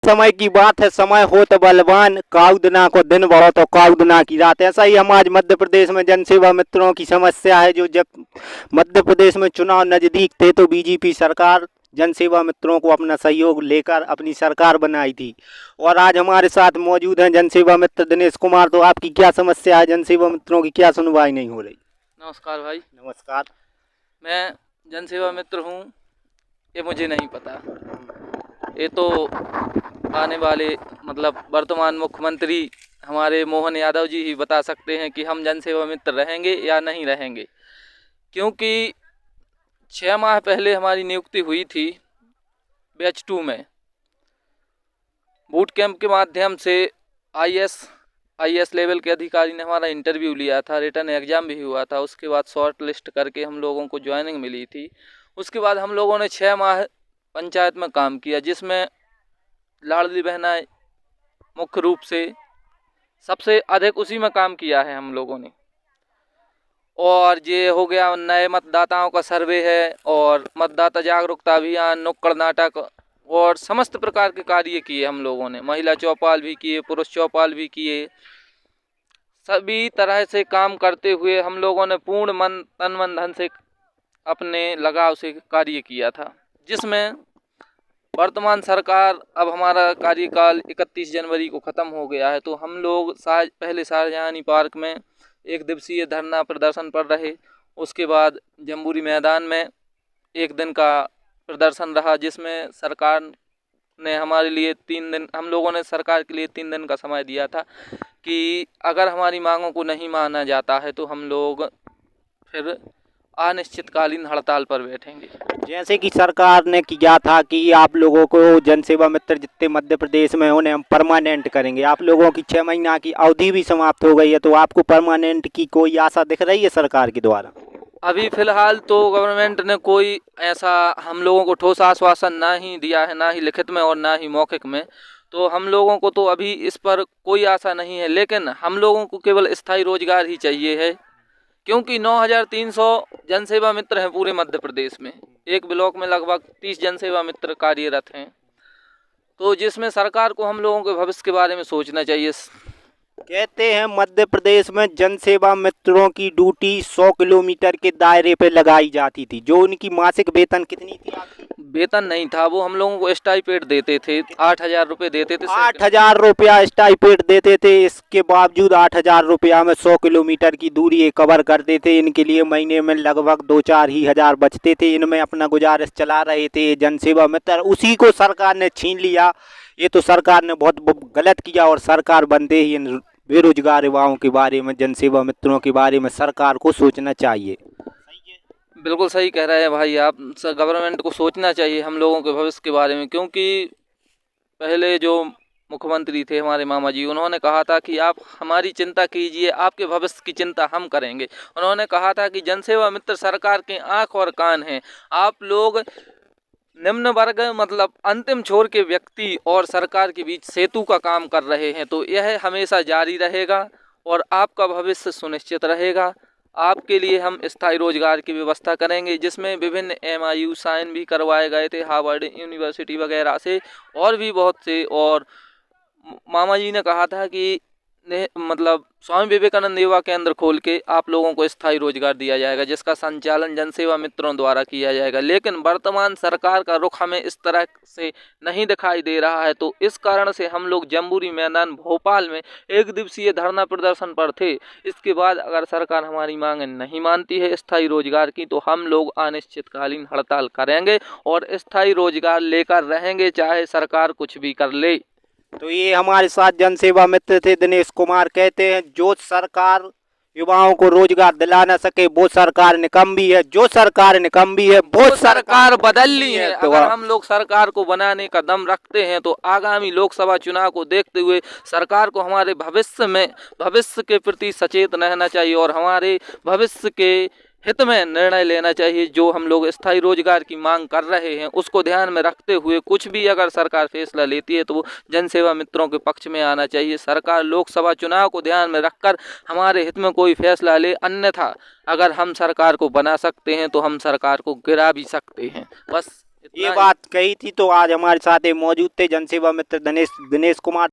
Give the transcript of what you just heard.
समय की बात है, समय हो तो बलवान, काउदना को दिन बढ़ो तो काउदना की रात। ऐसा ही हमारे मध्य प्रदेश में जनसेवा मित्रों की समस्या है। जो जब मध्य प्रदेश में चुनाव नजदीक थे तो बीजेपी सरकार जनसेवा मित्रों को अपना सहयोग लेकर अपनी सरकार बनाई थी। और आज हमारे साथ मौजूद हैं जनसेवा मित्र दिनेश कुमार। तो आपकी क्या समस्या है, जनसेवा मित्रों की क्या सुनवाई नहीं हो रही? नमस्कार भाई। नमस्कार। मैं जनसेवा मित्र हूँ, ये मुझे नहीं पता। ये तो आने वाले वर्तमान मुख्यमंत्री हमारे मोहन यादव जी ही बता सकते हैं कि हम जनसेवा मित्र रहेंगे या नहीं रहेंगे, क्योंकि 6 माह पहले हमारी नियुक्ति हुई थी बैच 2 में। बूट कैंप के माध्यम से आईएएस लेवल के अधिकारी ने हमारा इंटरव्यू लिया था, रिटर्न एग्ज़ाम भी हुआ था। उसके बाद शॉर्ट लिस्ट करके हम लोगों को ज्वाइनिंग मिली थी। उसके बाद हम लोगों ने 6 माह पंचायत में काम किया, जिसमें लाडली बहना मुख्य रूप से सबसे अधिक उसी में काम किया है हम लोगों ने। और ये हो गया, नए मतदाताओं का सर्वे है और मतदाता जागरूकता अभियान, नुक्कड़ नाटक और समस्त प्रकार के कार्य किए हम लोगों ने। महिला चौपाल भी किए, पुरुष चौपाल भी किए। सभी तरह से काम करते हुए हम लोगों ने पूर्ण तन मन धन से अपने लगाव से कार्य किया था, जिसमें वर्तमान सरकार, अब हमारा कार्यकाल 31 जनवरी को ख़त्म हो गया है। तो हम लोग पहले शाहजहानी पार्क में 1 दिवसीय धरना प्रदर्शन पर रहे। उसके बाद जम्बूरी मैदान में 1 दिन का प्रदर्शन रहा, जिसमें सरकार ने हमारे लिए 3 दिन, हम लोगों ने सरकार के लिए 3 दिन का समय दिया था कि अगर हमारी मांगों को नहीं माना जाता है तो हम लोग फिर अनिश्चितकालीन हड़ताल पर बैठेंगे। जैसे कि सरकार ने किया था कि आप लोगों को जनसेवा मित्र जितने मध्य प्रदेश में उन्हें हम परमानेंट करेंगे। आप लोगों की 6 महीना की अवधि भी समाप्त हो गई है, तो आपको परमानेंट की कोई आशा दिख रही है सरकार के द्वारा? अभी फ़िलहाल तो गवर्नमेंट ने कोई ऐसा हम लोगों को ठोस आश्वासन ना ही दिया है, ना ही लिखित में और ना ही मौखिक में। तो हम लोगों को तो अभी इस पर कोई आशा नहीं है, लेकिन हम लोगों को केवल स्थायी रोजगार ही चाहिए है, क्योंकि 9300 जनसेवा मित्र हैं पूरे मध्य प्रदेश में। एक ब्लॉक में लगभग 30 जनसेवा मित्र कार्यरत हैं, तो जिसमें सरकार को हम लोगों के भविष्य के बारे में सोचना चाहिए। कहते हैं मध्य प्रदेश में जनसेवा मित्रों की ड्यूटी 100 किलोमीटर के दायरे पे लगाई जाती थी। जो उनकी मासिक वेतन कितनी थी आपकी? वेतन नहीं था, वो हम लोगों को स्टाइपेंड देते थे, 8000 रुपये देते थे। 8000 रुपया स्टाइपेंड देते थे। इसके बावजूद 8000 रुपया में 100 किलोमीटर की दूरी कवर करते थे। इनके लिए महीने में लगभग 2-4 ही हजार बचते थे। इनमें अपना गुजारिश चला रहे थे जनसेवा मित्र, उसी को सरकार ने छीन लिया। ये तो सरकार ने बहुत गलत किया। और सरकार बनते ही इन बेरोजगार युवाओं के बारे में, जनसेवा मित्रों के बारे में सरकार को सोचना चाहिए। बिल्कुल सही कह रहे हैं भाई आप। गवर्नमेंट को सोचना चाहिए हम लोगों के भविष्य के बारे में, क्योंकि पहले जो मुख्यमंत्री थे हमारे मामा जी, उन्होंने कहा था कि आप हमारी चिंता कीजिए, आपके भविष्य की चिंता हम करेंगे। उन्होंने कहा था कि जनसेवा मित्र सरकार के आँख और कान हैं। आप लोग निम्न वर्ग अंतिम छोर के व्यक्ति और सरकार के बीच सेतु का काम कर रहे हैं, तो यह हमेशा जारी रहेगा और आपका भविष्य सुनिश्चित रहेगा। आपके लिए हम स्थायी रोजगार की व्यवस्था करेंगे, जिसमें विभिन्न MIU साइन भी करवाए गए थे हार्वर्ड यूनिवर्सिटी वगैरह से, और भी बहुत से। और मामा जी ने कहा था कि स्वामी विवेकानंद युवा केंद्र खोल के आप लोगों को स्थायी रोजगार दिया जाएगा, जिसका संचालन जनसेवा मित्रों द्वारा किया जाएगा। लेकिन वर्तमान सरकार का रुख हमें इस तरह से नहीं दिखाई दे रहा है, तो इस कारण से हम लोग जम्बूरी मैदान भोपाल में 1 दिवसीय धरना प्रदर्शन पर थे। इसके बाद अगर सरकार हमारी मांग नहीं मानती है स्थायी रोजगार की, तो हम लोग अनिश्चितकालीन हड़ताल करेंगे और स्थायी रोजगार लेकर रहेंगे, चाहे सरकार कुछ भी कर ले। तो ये हमारे साथ जनसेवा मित्र थे दिनेश कुमार। कहते हैं जो सरकार युवाओं को रोजगार दिला न सके वो सरकार निकम्मी है, जो सरकार निकम्मी है वो सरकार बदलनी है। तो अगर हम लोग सरकार को बनाने का दम रखते हैं, तो आगामी लोकसभा चुनाव को देखते हुए सरकार को हमारे भविष्य के प्रति सचेत रहना चाहिए और हमारे भविष्य के हित में निर्णय लेना चाहिए। जो हम लोग स्थायी रोजगार की मांग कर रहे हैं, उसको ध्यान में रखते हुए कुछ भी अगर सरकार फैसला लेती है, तो वो जनसेवा मित्रों के पक्ष में आना चाहिए। सरकार लोकसभा चुनाव को ध्यान में रखकर हमारे हित में कोई फैसला ले, अन्यथा अगर हम सरकार को बना सकते हैं तो हम सरकार को गिरा भी सकते हैं। बस इतना ये ही। बात कही थी तो आज हमारे साथ ये मौजूद थे जनसेवा मित्र दिनेश कुमार।